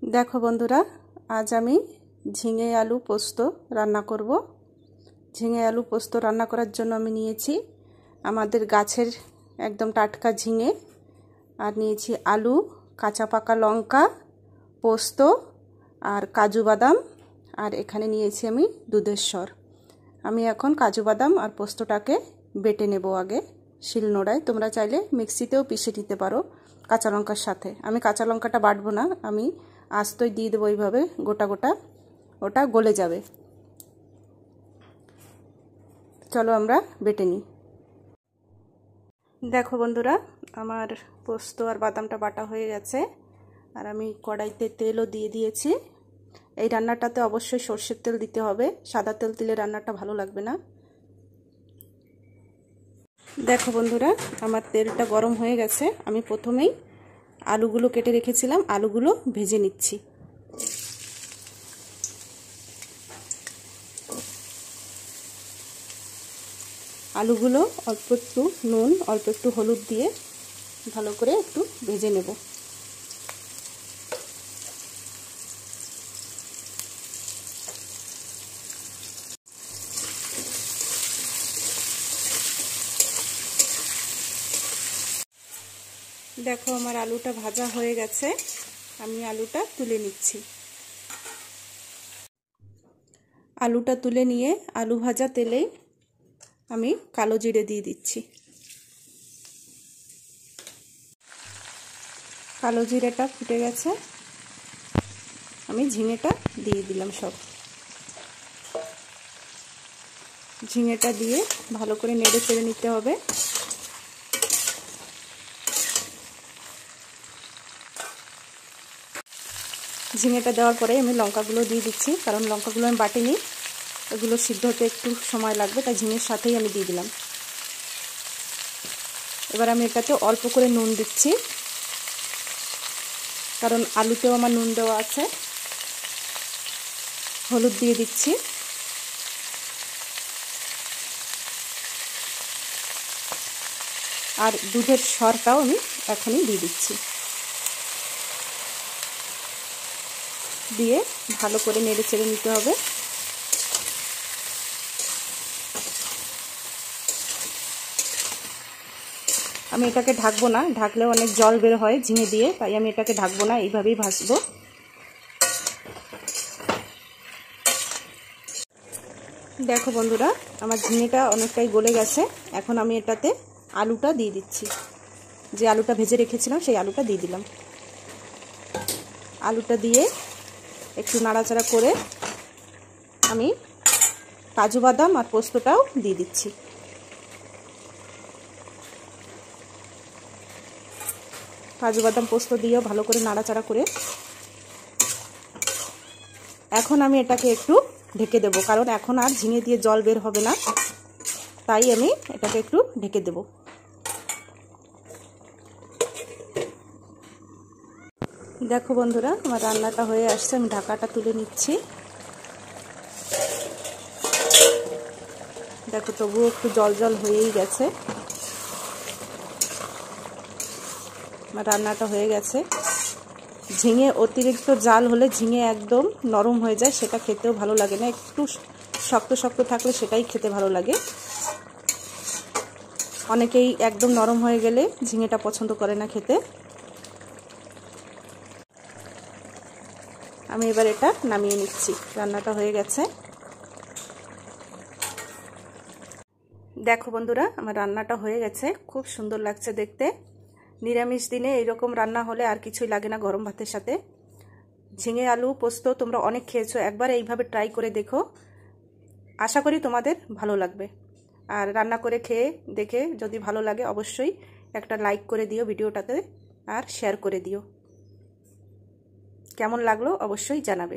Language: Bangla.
देखो बंधुरा आज आमी झिंगे आलू पोस्त रान्ना करब। झिंगे आलू पोस्त रान्ना करार जोन्नो आमी नियेछि आमादेर गाछेर एकदम टाटका झिंगे और नियेछि आलू, काँचा पाका लंका, पोस्त और काजू बादाम और एखाने नियेछि आमी दूधेर सर। आमी एखन काजू बादाम और पोस्तटाके बेटे नेब आगे शिलनोड़ाय। तोमरा चाइले मिक्सितेও पिषे निते पारो काँचा लंकार साथे। आमी काँचा लंकाटा बाटबो ना, आमी आस्तই দিয়ে দেব এইভাবে গোটা গোটা, ওটা গলে যাবে। চলো আমরা বেটে নিই। দেখো বন্ধুরা আমার পোস্ত আর বাদামটা বাটা হয়ে গেছে আর আমি কড়াইতে তেলও দিয়ে দিয়েছি। এই রান্নাটাতে অবশ্যই সরষের তেল দিতে হবে, সাদা তেল দিলে রান্নাটা ভালো লাগবে না। দেখো বন্ধুরা আমার তেলটা গরম হয়ে গেছে। আমি প্রথমেই আলুগুলো কেটে রেখেছিলাম, আলুগুলো ভেজে নিচ্ছি। আলুগুলো অল্প একটু নুন, অল্প একটু হলুদ দিয়ে ভালো করে একটু ভেজে নেব। দেখো আমার আলুটা ভাজা হয়ে গেছে, আমি আলুটা তুলে নিচ্ছি। আলুটা তুলে নিয়ে আলু ভাজা তেলে আমি কালো জিরে দিয়ে দিচ্ছি। কালো জিরেটা ফুটে গেছে, আমি ঝিঙেটা দিয়ে দিলাম। সব ঝিঙেটা দিয়ে ভালো করে নেড়ে চেড়ে নিতে হবে। ঝিঙেটা দেওয়ার পরে আমি লঙ্কাগুলো দিয়ে দিচ্ছি, কারণ লঙ্কাগুলো আমি বাটিনি, এগুলো সিদ্ধ হতে একটু সময় লাগবে, তাই ঝিঙের সাথেই আমি দিয়ে দিলাম। এবার আমি এটাতে অল্প করে নুন দিচ্ছি, কারণ আলুতেও আমার নুন দেওয়া আছে। হলুদ দিয়ে দিচ্ছি, আর দুধের সরটাও আমি এখনই দিয়ে দিচ্ছি। দিয়ে ভালো করে নেড়ে চেড়ে নিতে হবে। আমি এটাকে ঢাকবো না, ঢাকলেও অনেক জল বের হয় ঝিঙে দিয়ে, তাই আমি এটাকে ঢাকবো না, এইভাবেই ভাজবো। দেখো বন্ধুরা আমার ঝিঙেটা অনেকটাই গলে গেছে। এখন আমি এটাতে আলুটা দিয়ে দিচ্ছি, যে আলুটা ভেজে রেখেছিলাম সেই আলুটা দিয়ে দিলাম। আলুটা দিয়ে একটু নাড়াচাড়া করে আমি কাজু বাদাম আর পোস্তটাও দিয়ে দিচ্ছি। কাজু বাদাম পোস্ত দিয়েও ভালো করে নাড়াচাড়া করে এখন আমি এটাকে একটু ঢেকে দেব, কারণ এখন আর ঝিঙে দিয়ে জল বের হবে না, তাই আমি এটাকে একটু ঢেকে দেব। দেখো বন্ধুরা আমার রান্নাটা হয়ে আসছে, আমি ঢাকাটা তুলে নিচ্ছি। দেখো তবুও একটু জল জল হয়েই গেছে। আমার রান্নাটা হয়ে গেছে। ঝিঙে অতিরিক্ত জাল হলে ঝিঙে একদম নরম হয়ে যায়, সেটা খেতেও ভালো লাগে না। একটু শক্ত শক্ত থাকলে সেটাই খেতে ভালো লাগে। অনেকেই একদম নরম হয়ে গেলে ঝিঙেটা পছন্দ করে না খেতে। আমি এবার এটা নামিয়ে নিচ্ছি, রান্নাটা হয়ে গেছে। দেখো বন্ধুরা আমার রান্নাটা হয়ে গেছে, খুব সুন্দর লাগছে দেখতে। নিরামিষ দিনে এইরকম রান্না হলে আর কিছুই লাগে না গরম ভাতের সাথে। ঝিঙে আলু পোস্ত তোমরা অনেক খেয়েছো, একবার এইভাবে ট্রাই করে দেখো, আশা করি তোমাদের ভালো লাগবে। আর রান্না করে খেয়ে দেখে যদি ভালো লাগে অবশ্যই একটা লাইক করে দিও ভিডিওটাতে, আর শেয়ার করে দিও। কেমন লাগলো অবশ্যই জানাবে।